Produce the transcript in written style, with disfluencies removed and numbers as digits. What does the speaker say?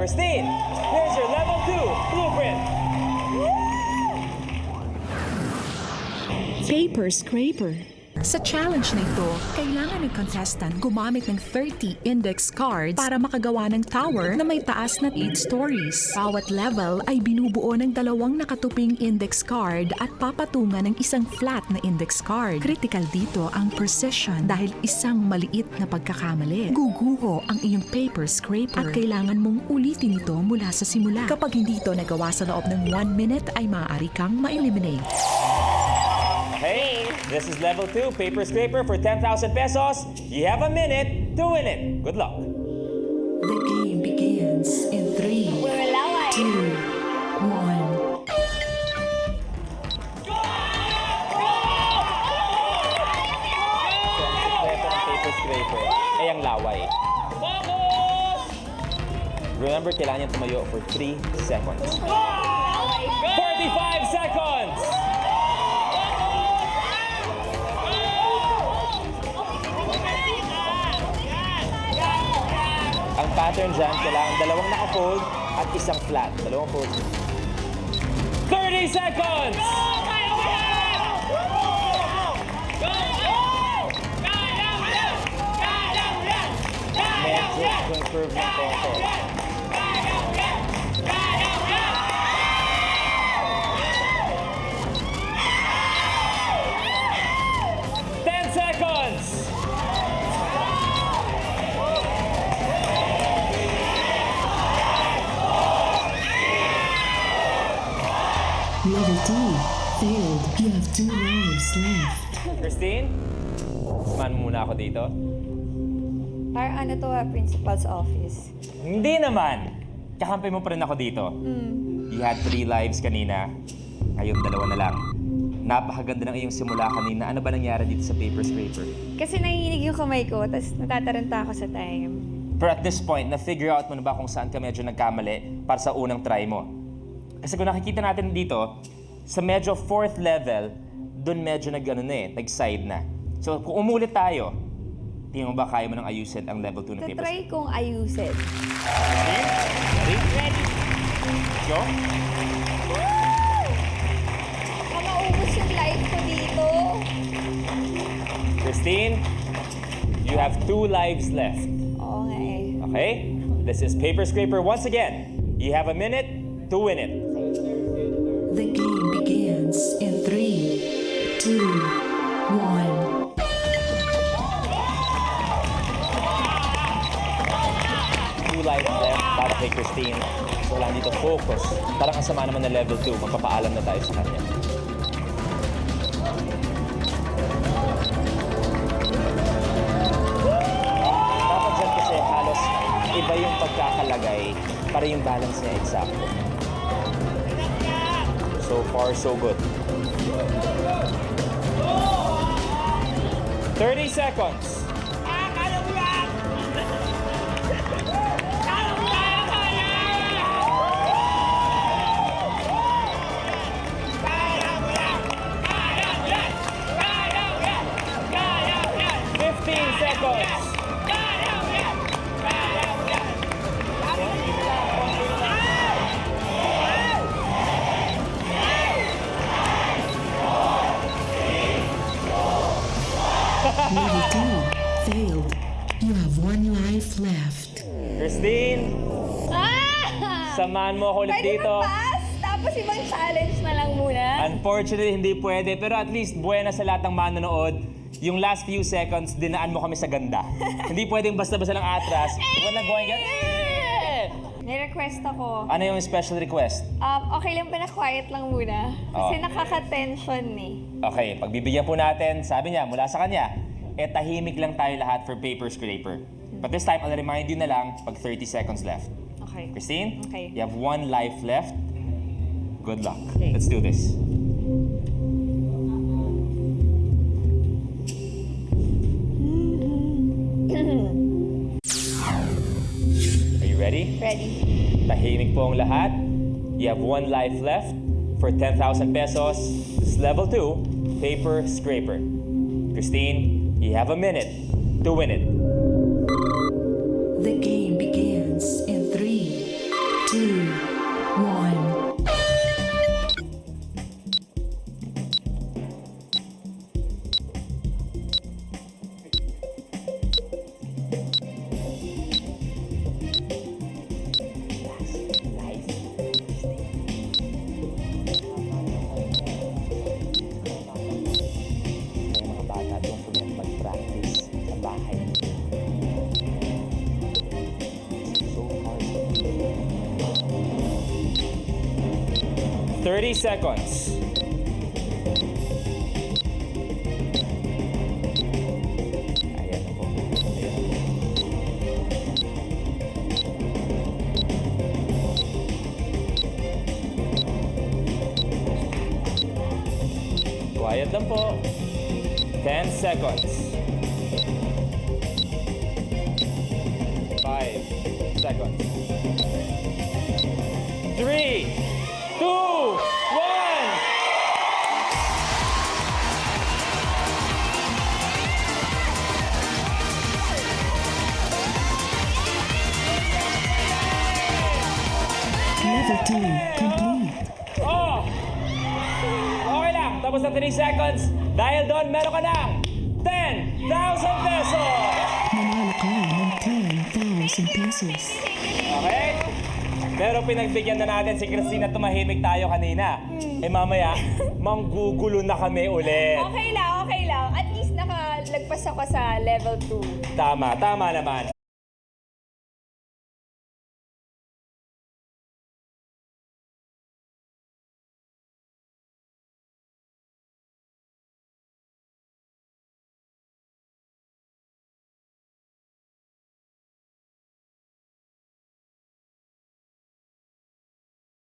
Christine, here's your level 2 blueprint. Paper scraper. Sa challenge na ito, kailangan ng contestant gumamit ng 30 index cards para makagawa ng tower na may taas na 8 stories. Bawat level ay binubuo ng 2 nakatuping index card at papatungan ng isang flat na index card. Critical dito ang precision dahil isang maliit na pagkakamali. Guguho ang iyong paper scraper at kailangan mong ulitin ito mula sa simula. Kapag hindi ito nagawa sa loob ng 1 minute ay maaari kang ma-eliminate. Hey, this is level 2 paper scraper for 10,000 pesos. You have a minute to win it. Good luck. The game begins in 3, 2, 1. Secreto ng paper scraper ay ang laway. Remember, kailangan niya tumayo for 3 seconds. 45 seconds! Ang pattern dyan, kailangan 2 naka-fold at isang flat. 2 fold. 30 seconds! Medyo concurve ng konti. Level 2 failed. You have 2 lives left. Christine, samahan mo muna ako dito. Parang ano to principal's office. Hindi naman. Kakampi mo pa rin ako dito. You had 3 lives kanina. Ngayon 2 na lang. Napakaganda ng iyong simula kanina. Ano ba nangyari dito sa paper scraper? Kasi nanginginig yung kamay ko, tapos natataranta ako sa time. Pero at this point, na-figure out mo na ba kung saan ka medyo nagkamali para sa unang try mo? Kasi kung nakikita natin dito, sa medyo 4th level, doon medyo nag-side na. So kung umulit tayo, tingnan mo ba kaya mo nang ayusin ang level 2 ng paper Try kong ayusin. Ready? Ready? Let's go. Maubos yung life ko dito. Christine, you have 2 lives left. Oo nga eh. Okay? This is paper scraper once again. You have a minute to win it. The game begins in 3, 2, 1. 2 lives left para kay Christine. So lang dito focus. Parang ang sama naman na level 2. Magpapaalam na tayo sa kanya. Dapat dyan kasi halos iba yung pagkakalagay para yung balance niya eksakto. So far, so good. 30 seconds. 15 seconds. Level 2 failed. You have 1 life left. Christine, samahan mo ako ulit Pwede dito. mag-pass, tapos ibang challenge na lang muna. Unfortunately, hindi pwede. Pero at least, buena sa lahat ng manonood. Yung last few seconds, dinaan mo kami sa ganda. Hindi pwedeng basta-basta lang atras. We're not going Ni-request ako. Ano yung special request? Okay lang ba na quiet lang muna? Kasi Oo. nakaka-tension eh. Okay, pagbibigyan po natin, sabi niya, mula sa kanya, tahimik lang tayo lahat for paper scraper. But this time, I'll remind you na lang pag 30 seconds left. Okay. Christine, Okay. you have 1 life left. Good luck. Okay. Let's do this. Are you ready? Ready? Tahimik po ang lahat. You have 1 life left for 10,000 pesos. This is level 2, paper scraper. Christine, you have a minute to win it. The game begins in 3, 2, 1. Kaya mga bata, don't forget mag-practice sa bahay. So hard. 30 seconds. Ayan na po. Ayan. Quiet lang po. 10 seconds. 5 seconds. 3, 2, 1. Level 2 complete. Oh! Okay lang. Tapos na 3 seconds. Dahil doon, meron ka ng 10,000 pesos! Nanalo ka ng 10,000 pesos. Okay? Pero pinagbigyan na natin si Christina, tumahimik tayo kanina. Eh mamaya, manggugulo na kami ulit. Okay lang, okay lang. At least nakalagpas ako sa level 2. Tama naman.